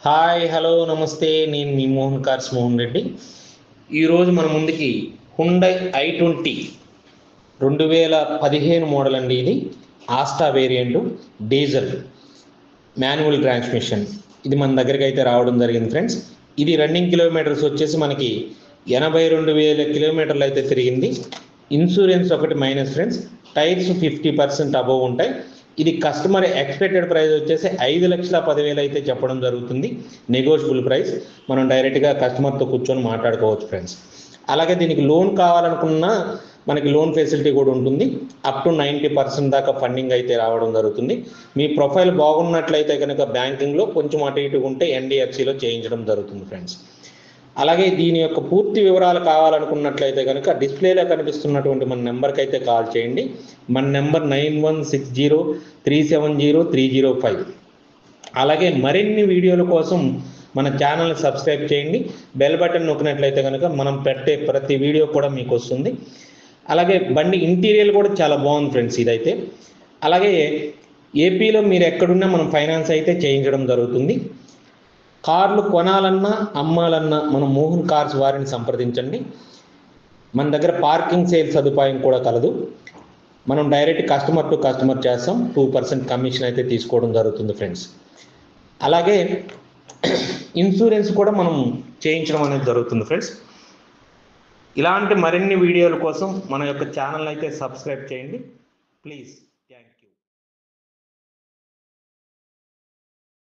Hi hello నమస్తే, నేను మీ Mohan cars Mohan Reddy. ఈరోజు మన ముందుకి హుండై i20 2015 మోడల్ అండి. ఇది Asta variant, diesel manual transmission. ఇది మన దగ్గరికి అయితే రావడం జరిగింది ఫ్రెండ్స్. ఇది రన్నింగ్ కిలోమీటర్స్ వచ్చేసి మనకి 82,000 కిలోమీటర్లు అయితే తిరిగింది. ఇన్సూరెన్స్ ఒకటి మైనస్ ఫ్రెండ్స్. టైర్స్ 50% అబవ్ ఉంటాయి. ఇది కస్టమర్ ఎక్స్పెక్టెడ్ ప్రైస్ వచ్చేసి 5,10,000 అయితే చెప్పడం జరుగుతుంది. Negotiable price. మనం డైరెక్ట్గా కస్టమర్తో కూర్చొని మాట్లాడుకోవచ్చు ఫ్రెండ్స్. అలాగే దీనికి లోన్ కావాలనుకున్నా మనకి లోన్ ఫెసిలిటీ కూడా ఉంటుంది. అప్ టు 90% దాకా ఫండింగ్ అయితే రావడం జరుగుతుంది. మీ ప్రొఫైల్ బాగున్నట్లయితే కనుక బ్యాంకింగ్లో కొంచెం అటు ఇటు ఉంటే NBFCలో చేయించడం జరుగుతుంది ఫ్రెండ్స్. అలాగే దీని యొక్క పూర్తి వివరాలు కావాలనుకున్నట్లయితే కనుక డిస్ప్లేలో కనిపిస్తున్నటువంటి మన నెంబర్కి అయితే కాల్ చేయండి. మన నెంబర్ 9160370305. అలాగే మరిన్ని వీడియోల కోసం మన ఛానల్ని సబ్స్క్రైబ్ చేయండి. బెల్ బటన్ నొక్కినట్లయితే కనుక మనం పెట్టే ప్రతి వీడియో కూడా మీకు వస్తుంది. అలాగే బండి ఇంటీరియర్ కూడా చాలా బాగుంది ఫ్రెండ్స్ ఇదైతే. అలాగే ఏపీలో మీరు ఎక్కడున్నా మనం ఫైనాన్స్ అయితే చేయించడం జరుగుతుంది. కార్లు కొనాలన్నా అమ్మాలన్నా మనం మోహన్ కార్స్ వారిని సంప్రదించండి. మన దగ్గర పార్కింగ్ సేల్ సదుపాయం కూడా కలదు. మనం డైరెక్ట్ కస్టమర్ టు కస్టమర్ చేస్తాం. 2% కమిషన్ అయితే తీసుకోవడం జరుగుతుంది ఫ్రెండ్స్. అలాగే ఇన్సూరెన్స్ కూడా మనం చేయించడం అనేది జరుగుతుంది ఫ్రెండ్స్. ఇలాంటి మరిన్ని వీడియోల కోసం మన యొక్క ఛానల్ అయితే సబ్స్క్రైబ్ చేయండి ప్లీజ్.